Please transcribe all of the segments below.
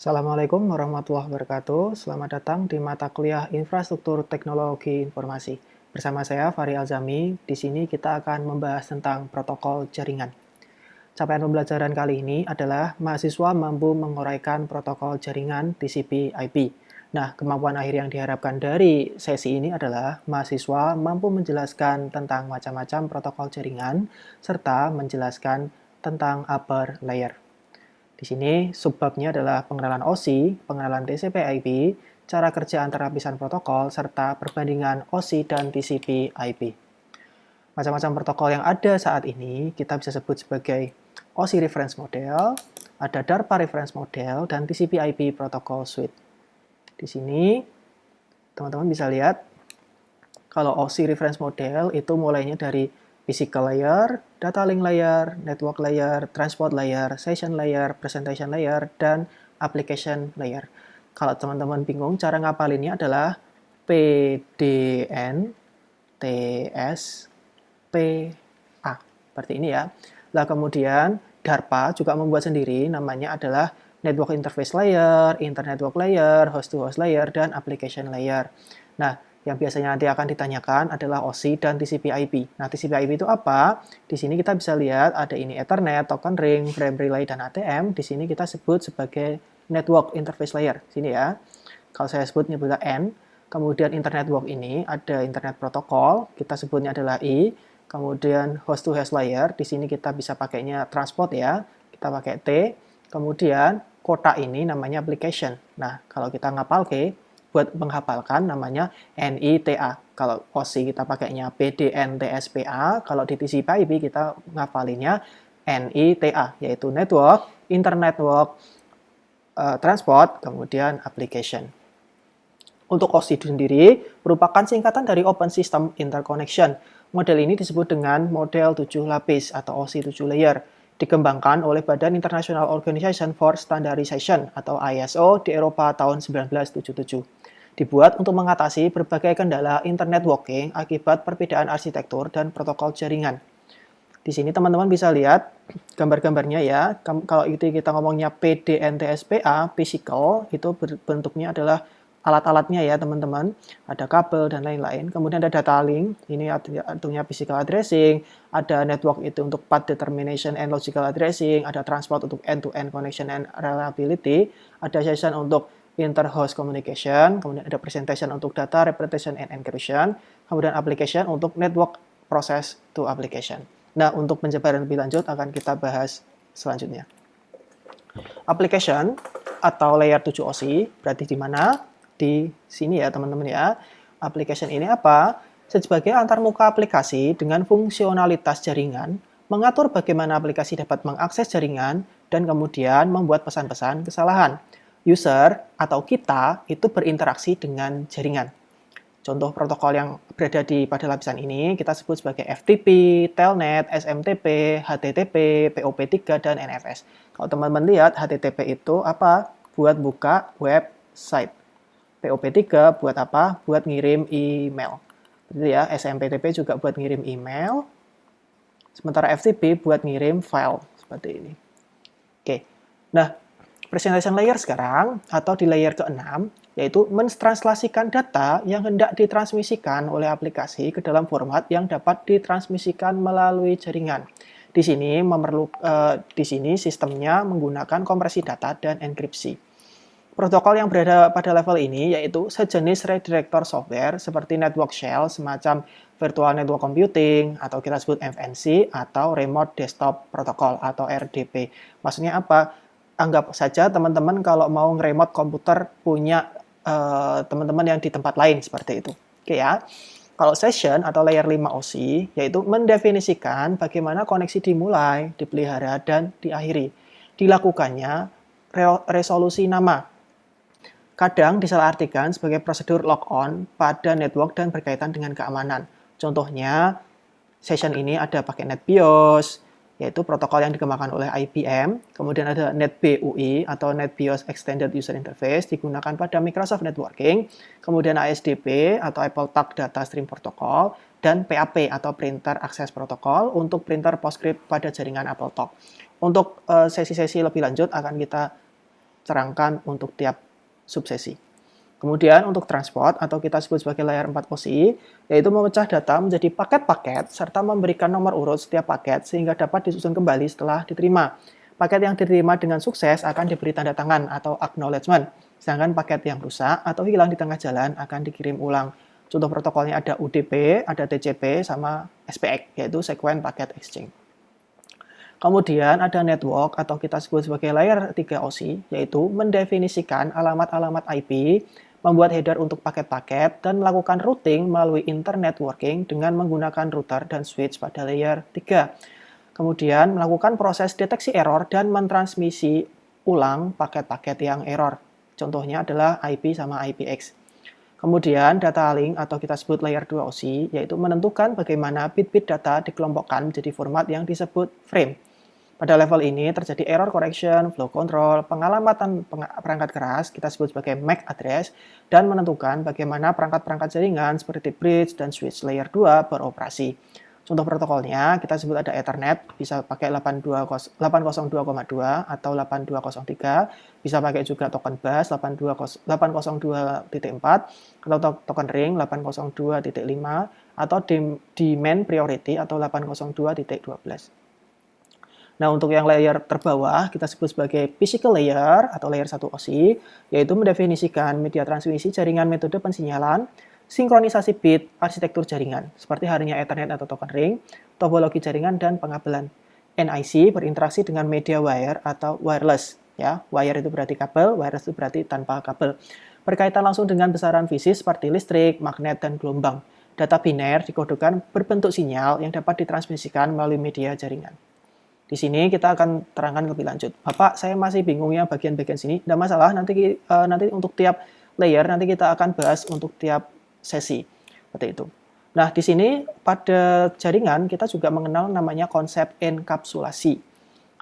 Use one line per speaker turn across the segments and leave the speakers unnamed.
Assalamualaikum warahmatullahi wabarakatuh. Selamat datang di mata kuliah Infrastruktur Teknologi Informasi. Bersama saya Fahri Alzami. Di sini kita akan membahas tentang protokol jaringan. Capaian pembelajaran kali ini adalah mahasiswa mampu menguraikan protokol jaringan TCP/IP. Nah, kemampuan akhir yang diharapkan dari sesi ini adalah mahasiswa mampu menjelaskan tentang macam-macam protokol jaringan serta menjelaskan tentang upper layer. Di sini subbabnya adalah pengenalan OSI, pengenalan TCP/IP, cara kerja antara lapisan protokol, serta perbandingan OSI dan TCP/IP. Macam-macam protokol yang ada saat ini kita bisa sebut sebagai OSI Reference Model, ada DARPA Reference Model, dan TCP/IP Protocol Suite. Di sini teman-teman bisa lihat kalau OSI Reference Model itu mulainya dari physical layer, data link layer, network layer, transport layer, session layer, presentation layer, dan application layer. Kalau teman-teman bingung, cara ngapalinnya adalah PDN, TS, PA. Seperti ini ya. Lah kemudian DARPA juga membuat sendiri, namanya adalah Network Interface Layer, Internet Network Layer, Host-to-Host Layer, dan Application Layer. Nah, yang biasanya nanti akan ditanyakan adalah OSI dan TCP/IP. Nah, TCP/IP itu apa? Di sini kita bisa lihat ada ini Ethernet, token ring, frame relay, dan ATM. Di sini kita sebut sebagai Network Interface Layer. Sini ya. Kalau saya sebut nyebutnya N. Kemudian Internet Network ini ada Internet Protocol, kita sebutnya adalah I. Kemudian host-to-host layer, di sini kita bisa pakainya transport ya, kita pakai T. Kemudian kotak ini namanya application. Nah, kalau kita ngapal ke, buat menghafalkan namanya NITA. Kalau OSI kita pakainya PDNTSPA, kalau di TCP/IP kita ngapalinnya NITA, yaitu Network, Internet Network, Transport, kemudian Application. Untuk OSI itu sendiri merupakan singkatan dari Open System Interconnection. Model ini disebut dengan model 7 lapis atau OSI 7 layer. Dikembangkan oleh Badan International Organization for Standardization atau ISO di Eropa tahun 1977. Dibuat untuk mengatasi berbagai kendala internet networking akibat perbedaan arsitektur dan protokol jaringan. Di sini teman-teman bisa lihat gambar-gambarnya ya. Kalau itu kita ngomongnya PDNTSPA, physical, itu bentuknya adalah alat-alatnya ya teman-teman, ada kabel dan lain-lain. Kemudian ada data link, ini artinya physical addressing, ada network itu untuk path determination and logical addressing, ada transport untuk end-to-end connection and reliability, ada session untuk inter-host communication, kemudian ada presentation untuk data representation and encryption, kemudian application untuk network process to application. Nah, untuk penjabaran lebih lanjut akan kita bahas selanjutnya. Application atau layer 7 OSI berarti di mana? Di sini ya teman-teman ya. Application ini apa? Sebagai antarmuka aplikasi dengan fungsionalitas jaringan, mengatur bagaimana aplikasi dapat mengakses jaringan dan kemudian membuat pesan-pesan kesalahan. User atau kita itu berinteraksi dengan jaringan. Contoh protokol yang berada pada lapisan ini kita sebut sebagai FTP, Telnet, SMTP, HTTP, POP3, dan NFS. Kalau teman-teman lihat, HTTP itu apa? Buat buka website. POP3 buat apa? Buat ngirim email. Jadi ya, SMTP juga buat ngirim email. Sementara FTP buat ngirim file. Seperti ini. Oke. Nah, presentation layer sekarang, atau di layer ke-6, yaitu mentranslasikan data yang hendak ditransmisikan oleh aplikasi ke dalam format yang dapat ditransmisikan melalui jaringan. Di sini sistemnya menggunakan kompresi data dan enkripsi. Protokol yang berada pada level ini yaitu sejenis redirector software seperti network shell semacam virtual network computing atau kita sebut FNC atau remote desktop protocol atau RDP. Maksudnya apa? Anggap saja teman-teman kalau mau nge-remote komputer punya teman-teman yang di tempat lain seperti itu. Oke ya. Kalau session atau layer 5 OSI yaitu mendefinisikan bagaimana koneksi dimulai, dipelihara, dan diakhiri. Dilakukannya resolusi nama. Kadang disalahartikan sebagai prosedur logon pada network dan berkaitan dengan keamanan. Contohnya, session ini ada pakai NetBIOS, yaitu protokol yang dikembangkan oleh IBM. Kemudian ada NetBUI atau NetBIOS Extended User Interface digunakan pada Microsoft Networking. Kemudian ASDP atau Apple Talk Data Stream Protocol dan PAP atau Printer Access Protocol untuk printer PostScript pada jaringan Apple Talk. Untuk sesi-sesi lebih lanjut akan kita cerangkan untuk tiap subsesi. Kemudian untuk transport atau kita sebut sebagai layer 4 OSI, yaitu memecah data menjadi paket-paket serta memberikan nomor urut setiap paket sehingga dapat disusun kembali setelah diterima. Paket yang diterima dengan sukses akan diberi tanda tangan atau acknowledgement, sedangkan paket yang rusak atau hilang di tengah jalan akan dikirim ulang. Contoh protokolnya ada UDP, ada TCP, sama SPX, yaitu Sequence Packet Exchange. Kemudian ada network atau kita sebut sebagai layer 3 OSI, yaitu mendefinisikan alamat-alamat IP, membuat header untuk paket-paket, dan melakukan routing melalui internetworking dengan menggunakan router dan switch pada layer 3. Kemudian melakukan proses deteksi error dan mentransmisi ulang paket-paket yang error. Contohnya adalah IP sama IPX. Kemudian data link atau kita sebut layer 2 OSI, yaitu menentukan bagaimana bit-bit data dikelompokkan menjadi format yang disebut frame. Pada level ini terjadi error correction, flow control, pengalamatan perangkat keras, kita sebut sebagai MAC address, dan menentukan bagaimana perangkat-perangkat jaringan seperti bridge dan switch layer 2 beroperasi. Contoh protokolnya, kita sebut ada Ethernet, bisa pakai 802,2 atau 8203, bisa pakai juga token bus 802.4 atau token ring 802.5 atau demand priority atau 802.12. Nah, untuk yang layer terbawah, kita sebut sebagai physical layer atau layer 1 OSI, yaitu mendefinisikan media transmisi jaringan metode pensinyalan, sinkronisasi bit, arsitektur jaringan, seperti halnya Ethernet atau token ring, topologi jaringan, dan pengabelan. NIC berinteraksi dengan media wire atau wireless. Ya, wire itu berarti kabel, wireless itu berarti tanpa kabel. Berkaitan langsung dengan besaran fisik seperti listrik, magnet, dan gelombang. Data biner dikodekan berbentuk sinyal yang dapat ditransmisikan melalui media jaringan. Di sini kita akan terangkan lebih lanjut. Bapak, saya masih bingung ya bagian-bagian sini. Tidak masalah, nanti untuk tiap layer nanti kita akan bahas untuk tiap sesi. Seperti itu. Nah, di sini pada jaringan kita juga mengenal namanya konsep enkapsulasi.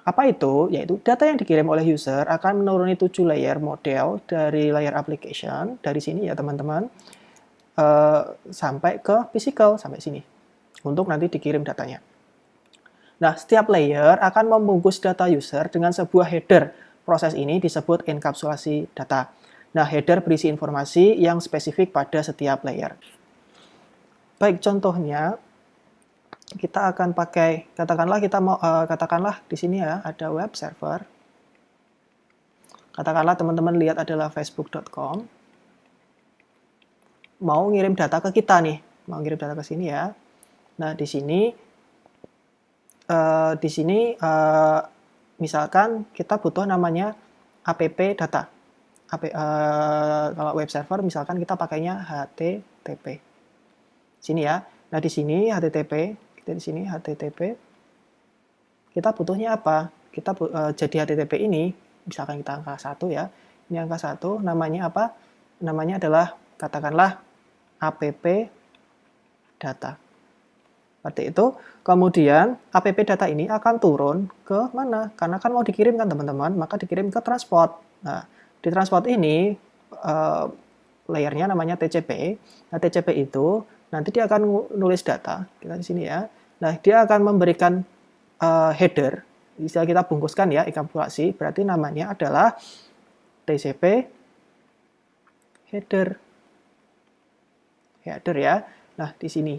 Apa itu? Yaitu data yang dikirim oleh user akan menuruni 7 layer model dari layer application, dari sini ya teman-teman, sampai ke physical, sampai sini. Untuk nanti dikirim datanya. Nah, setiap layer akan membungkus data user dengan sebuah header. Proses ini disebut enkapsulasi data. Nah, header berisi informasi yang spesifik pada setiap layer. Baik, contohnya kita akan pakai, katakanlah di sini ya ada web server. Katakanlah teman-teman lihat adalah facebook.com. Mau ngirim data ke kita nih, mau ngirim data ke sini ya. Nah, di sini misalkan kita butuh namanya app data. Kalau web server misalkan kita pakainya HTTP. Sini ya. Nah, di sini HTTP, kita butuhnya apa? Jadi HTTP ini misalkan kita angka 1 ya. Ini angka 1 namanya apa? Namanya adalah katakanlah app data. Seperti itu. Kemudian app data ini akan turun ke mana? Karena kan mau dikirim kan teman-teman, maka dikirim ke transport. Nah, di transport ini layernya namanya TCP. Nah, TCP itu nanti dia akan nulis data. Kita di sini ya. Nah, dia akan memberikan header. Istilah kita bungkuskan ya, enkapsulasi. Berarti namanya adalah TCP header. Header ya. Nah, di sini.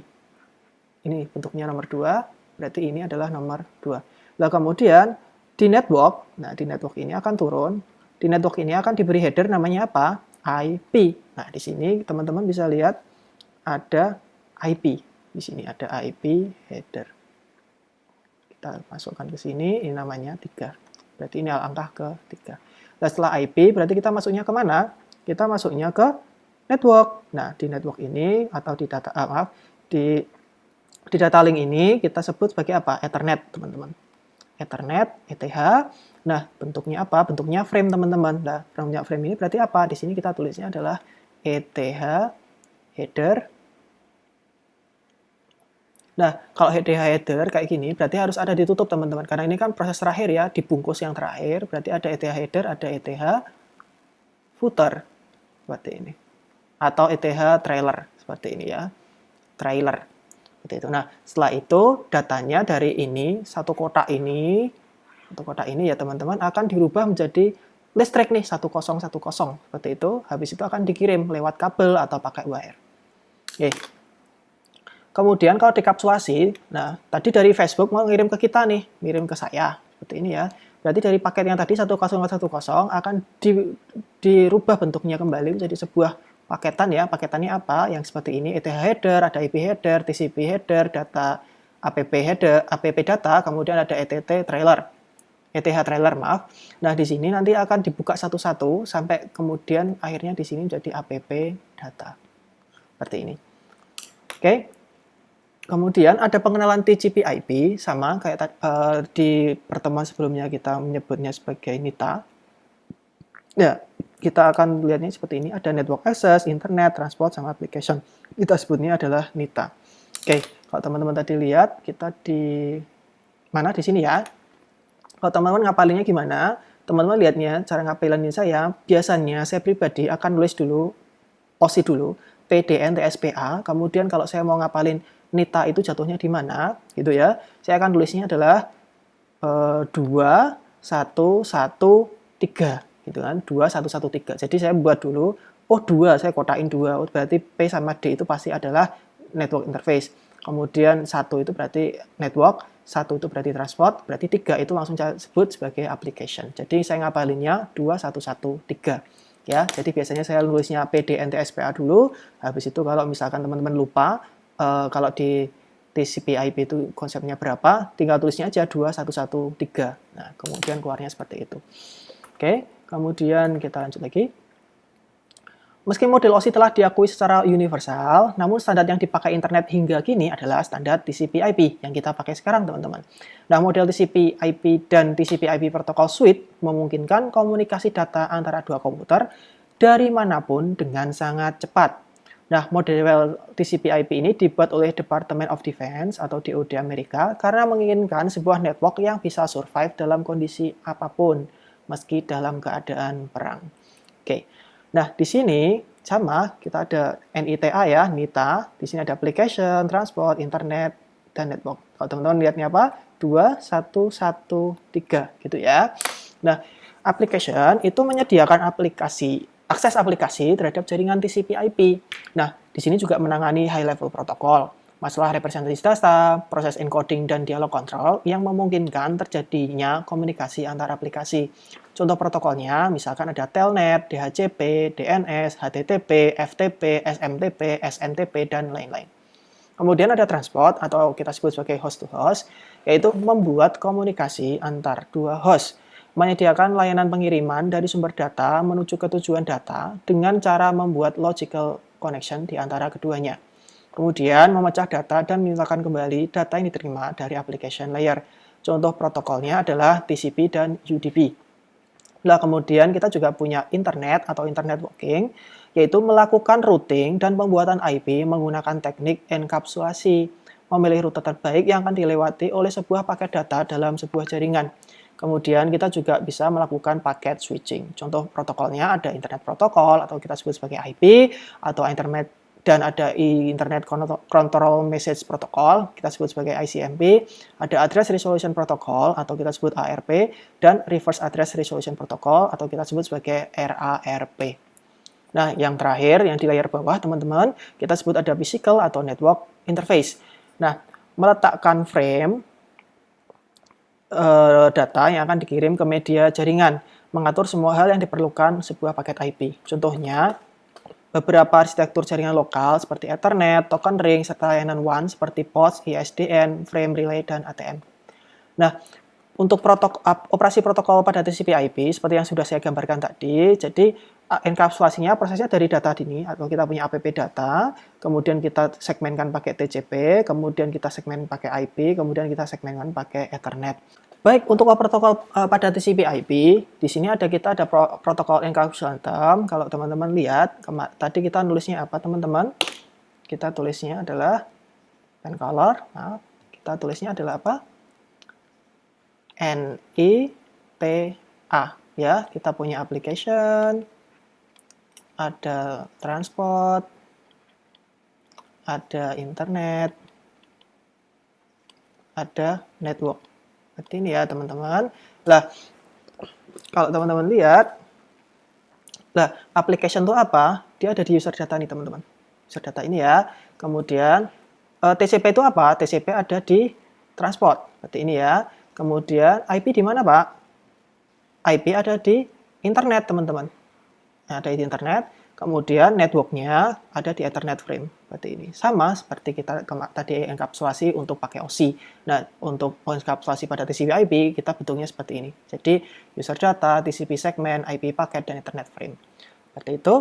Ini bentuknya nomor 2, berarti ini adalah nomor 2. Nah, kemudian di network, di network ini akan turun, di network ini akan diberi header namanya apa? IP. Nah, di sini teman-teman bisa lihat ada IP. Di sini ada IP header. Kita masukkan ke sini, ini namanya 3. Berarti ini angka ke-3. Nah, setelah IP, berarti kita masuknya ke mana? Kita masuknya ke network. Nah, di network ini, atau di data link ini kita sebut sebagai apa? Ethernet, teman-teman. Ethernet, ETH. Nah, bentuknya apa? Bentuknya frame, teman-teman. Nah, bentuknya frame ini berarti apa? Di sini kita tulisnya adalah ETH header. Nah, kalau ETH header kayak gini, berarti harus ada ditutup, teman-teman. Karena ini kan proses terakhir ya, dibungkus yang terakhir. Berarti ada ETH header, ada ETH footer. Seperti ini. Atau ETH trailer. Seperti ini ya. Trailer. Seperti itu. Nah, setelah itu datanya dari ini, satu kotak ini ya teman-teman, akan dirubah menjadi listrik nih 1010 seperti itu. Habis itu akan dikirim lewat kabel atau pakai wire. Oke. Kemudian kalau dekapsulasi, nah tadi dari Facebook mau ngirim ke kita nih, ngirim ke saya seperti ini ya. Berarti dari paket yang tadi 1010 akan dirubah bentuknya kembali menjadi sebuah paketan ya. Paketannya apa? Yang seperti ini, ETH header, ada IP header, TCP header, data app data, kemudian ada ETH trailer, maaf. Nah, di sini nanti akan dibuka satu-satu sampai kemudian akhirnya di sini menjadi app data. Seperti ini. Oke. Kemudian ada pengenalan TCP/IP sama kayak di pertemuan sebelumnya kita menyebutnya sebagai NITA. Ya, kita akan lihatnya seperti ini. Ada network access, internet, transport, sama application. Kita sebutnya adalah NITA. Oke, kalau teman-teman tadi lihat, kita di mana? Di sini ya. Kalau teman-teman ngapalinnya gimana? Teman-teman lihatnya, cara ngapalinnya saya, biasanya saya pribadi akan nulis dulu, OSI dulu, PDNTSPA, kemudian kalau saya mau ngapalin NITA itu jatuhnya di mana, gitu ya. Saya akan tulisnya adalah 2, 1, 1, 3, gitu kan, 2, 1, 1, 3. Jadi saya buat dulu, oh 2, saya kotakin 2, oh, berarti P sama D itu pasti adalah network interface. Kemudian 1 itu berarti network, 1 itu berarti transport, berarti 3 itu langsung saya sebut sebagai application. Jadi saya ngapalinnya 2, 1, 1, 3. Ya, jadi biasanya saya nulisnya PDNTSPA dulu, habis itu kalau misalkan teman-teman lupa, kalau di TCP/IP itu konsepnya berapa, tinggal tulisnya aja 2113. Nah, kemudian keluarnya seperti itu. Oke, kemudian kita lanjut lagi. Meski model OSI telah diakui secara universal, namun standar yang dipakai internet hingga kini adalah standar TCP/IP yang kita pakai sekarang, teman-teman. Nah, model TCP/IP dan TCP/IP protokol suite memungkinkan komunikasi data antara dua komputer dari manapun dengan sangat cepat. Nah, model TCP/IP ini dibuat oleh Department of Defense atau DoD Amerika karena menginginkan sebuah network yang bisa survive dalam kondisi apapun, meski dalam keadaan perang. Oke. Nah, di sini sama kita ada NITA ya, NITA. Di sini ada application, transport, internet, dan network. Kalau teman-teman lihatnya apa? 2, 1, 1, 3 gitu ya. Nah, application itu menyediakan akses aplikasi terhadap jaringan TCP/IP. Nah, di sini juga menangani high level protokol, masalah representatif data, proses encoding dan dialog control yang memungkinkan terjadinya komunikasi antar aplikasi. Contoh protokolnya misalkan ada Telnet, DHCP, DNS, HTTP, FTP, SMTP, SNTP, dan lain-lain. Kemudian ada transport atau kita sebut sebagai host to host, yaitu membuat komunikasi antar dua host, menyediakan layanan pengiriman dari sumber data menuju ke tujuan data dengan cara membuat logical connection di antara keduanya. Kemudian memecah data dan menyatakan kembali data yang diterima dari application layer. Contoh protokolnya adalah TCP dan UDP. Nah, kemudian kita juga punya internet atau internet working, yaitu melakukan routing dan pembuatan IP menggunakan teknik enkapsulasi, memilih rute terbaik yang akan dilewati oleh sebuah paket data dalam sebuah jaringan. Kemudian kita juga bisa melakukan paket switching. Contoh protokolnya ada internet protokol atau kita sebut sebagai IP atau internet, dan ada Internet Control Message Protocol, kita sebut sebagai ICMP, ada Address Resolution Protocol atau kita sebut ARP, dan Reverse Address Resolution Protocol atau kita sebut sebagai RARP. Nah, yang terakhir, yang di layar bawah, teman-teman, kita sebut ada Physical atau Network Interface. Nah, meletakkan frame data yang akan dikirim ke media jaringan, mengatur semua hal yang diperlukan sebuah paket IP. Contohnya, beberapa arsitektur jaringan lokal seperti Ethernet, token ring, serta layanan WAN seperti POTS, ISDN, frame relay, dan ATM. Nah, untuk operasi protokol pada TCP/IP seperti yang sudah saya gambarkan tadi, jadi enkapsulasinya prosesnya dari data ini, atau kita punya app data, kemudian kita segmenkan pakai TCP, kemudian kita segmen pakai IP, kemudian kita segmenkan pakai Ethernet. Baik, untuk protokol pada TCP/IP, di sini kita ada protokol encapsulation. Kalau teman-teman lihat, tadi kita nulisnya apa, teman-teman? Kita tulisnya adalah pen color. Nah, kita tulisnya adalah apa? NITA. Ya, kita punya application, ada transport, ada internet, ada network. Seperti ini ya, teman-teman. Nah, kalau teman-teman lihat, Nah, application itu apa? Dia ada di user data nih, teman-teman. User data ini ya. Kemudian TCP itu apa? TCP ada di transport. Seperti ini ya. Kemudian IP di mana, Pak? IP ada di internet, teman-teman. Nah, ada di internet. Kemudian networknya ada di Ethernet frame. Seperti ini. Sama seperti kita tadi enkapsulasi untuk pakai OSI. Nah, untuk enkapsulasi pada TCP/IP, kita bentuknya seperti ini. Jadi, user data, TCP segment, IP paket, dan Ethernet frame. Seperti itu.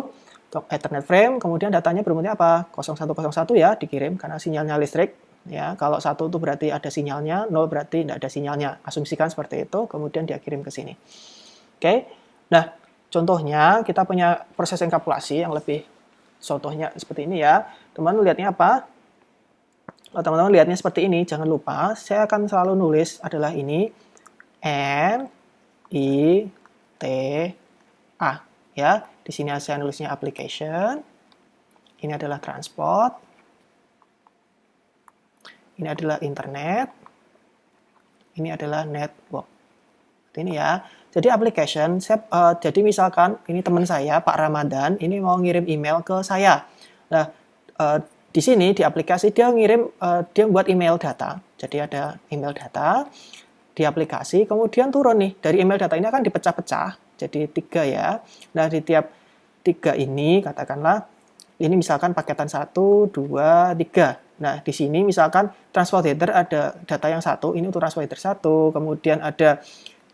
Untuk Ethernet frame, kemudian datanya berbentuknya apa? 0101 ya, dikirim karena sinyalnya listrik. Ya, kalau 1 itu berarti ada sinyalnya, 0 berarti tidak ada sinyalnya. Asumsikan seperti itu, kemudian dia kirim ke sini. Oke. Nah, contohnya kita punya proses enkapsulasi yang lebih contohnya seperti ini ya. Teman-teman lihatnya apa? Kalau teman-teman lihatnya seperti ini, jangan lupa saya akan selalu nulis adalah ini N I T A ya. Di sini saya nulisnya application. Ini adalah transport. Ini adalah internet. Ini adalah network. Ini ya. Jadi application, jadi misalkan ini teman saya, Pak Ramadan, ini mau ngirim email ke saya. Nah, di sini di aplikasi dia ngirim, dia buat email data. Jadi ada email data di aplikasi, kemudian turun nih dari email data ini akan dipecah-pecah, jadi 3 ya. Nah, di tiap 3 ini katakanlah ini misalkan paketan 1, 2, 3. Nah, di sini misalkan transport header ada data yang 1, ini untuk transport header 1, kemudian ada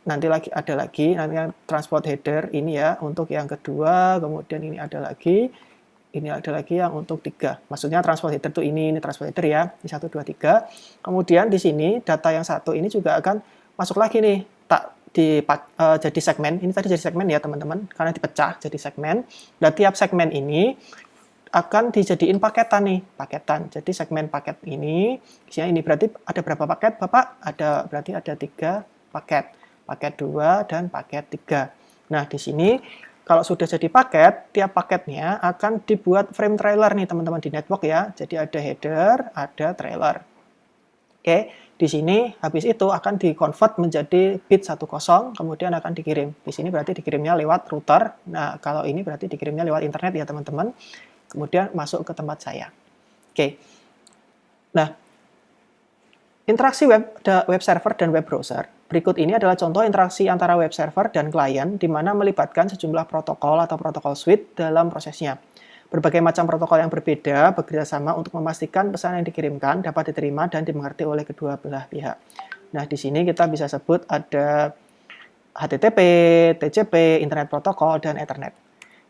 nanti ada lagi transport header ini ya untuk yang kedua, kemudian ini ada lagi yang untuk 3. Maksudnya transport header itu ini transport header ya, ini 1, 2, 3. Kemudian di sini data yang 1 ini juga akan masuk lagi nih, jadi segmen. Ini tadi jadi segmen ya teman-teman, karena dipecah jadi segmen. Dan tiap segmen ini akan dijadiin paketan nih, paketan. Jadi segmen paket ini, isinya ini berarti ada berapa paket, Bapak? Berarti ada 3 paket. Paket 2 dan paket 3. Nah, di sini kalau sudah jadi paket, tiap paketnya akan dibuat frame trailer nih teman-teman di network ya. Jadi ada header, ada trailer. Oke, di sini habis itu akan di-convert menjadi bit 10, kemudian akan dikirim. Di sini berarti dikirimnya lewat router. Nah, kalau ini berarti dikirimnya lewat internet ya teman-teman. Kemudian masuk ke tempat saya. Oke. Nah, interaksi web server dan web browser. Berikut ini adalah contoh interaksi antara web server dan klien di mana melibatkan sejumlah protokol atau protokol suite dalam prosesnya. Berbagai macam protokol yang berbeda bekerjasama untuk memastikan pesan yang dikirimkan dapat diterima dan dimengerti oleh kedua belah pihak. Nah, di sini kita bisa sebut ada HTTP, TCP, Internet Protocol, dan Ethernet.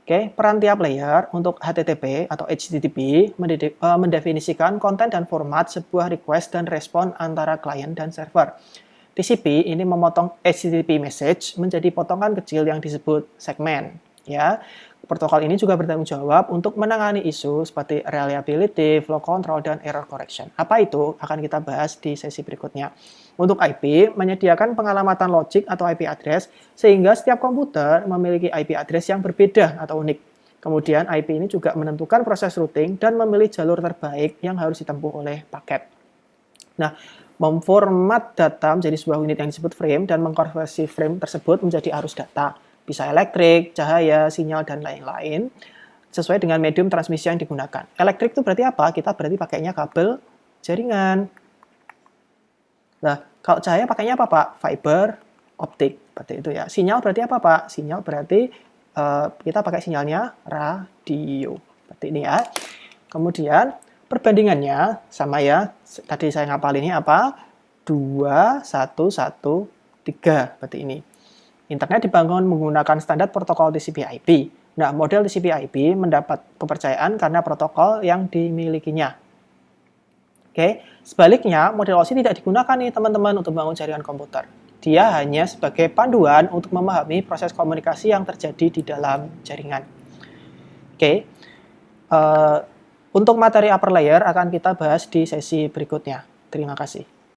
Oke, peran tiap layer untuk HTTP atau HTTP mendefinisikan konten dan format sebuah request dan respon antara klien dan server. TCP ini memotong HTTP message menjadi potongan kecil yang disebut segmen. Ya, protokol ini juga bertanggung jawab untuk menangani isu seperti reliability, flow control, dan error correction. Apa itu? Akan kita bahas di sesi berikutnya. Untuk IP, menyediakan pengalamatan logik atau IP address sehingga setiap komputer memiliki IP address yang berbeda atau unik. Kemudian IP ini juga menentukan proses routing dan memilih jalur terbaik yang harus ditempuh oleh paket. Nah, memformat data menjadi sebuah unit yang disebut frame dan mengkonversi frame tersebut menjadi arus data. Bisa elektrik, cahaya, sinyal, dan lain-lain sesuai dengan medium transmisi yang digunakan. Elektrik itu berarti apa? Kita berarti pakainya kabel jaringan. Nah, kalau cahaya pakainya apa, Pak? Fiber optik, seperti itu ya. Sinyal berarti apa, Pak? Sinyal berarti kita pakai sinyalnya radio, seperti ini ya. Kemudian perbandingannya sama ya. Tadi saya ngapalinnya apa? 2, 1, 1, 3, seperti ini. Internet dibangun menggunakan standar protokol TCP/IP. Nah, model TCP/IP mendapat kepercayaan karena protokol yang dimilikinya. Oke, sebaliknya model OSI tidak digunakan nih teman-teman untuk membangun jaringan komputer. Dia hanya sebagai panduan untuk memahami proses komunikasi yang terjadi di dalam jaringan. Oke, untuk materi upper layer akan kita bahas di sesi berikutnya. Terima kasih.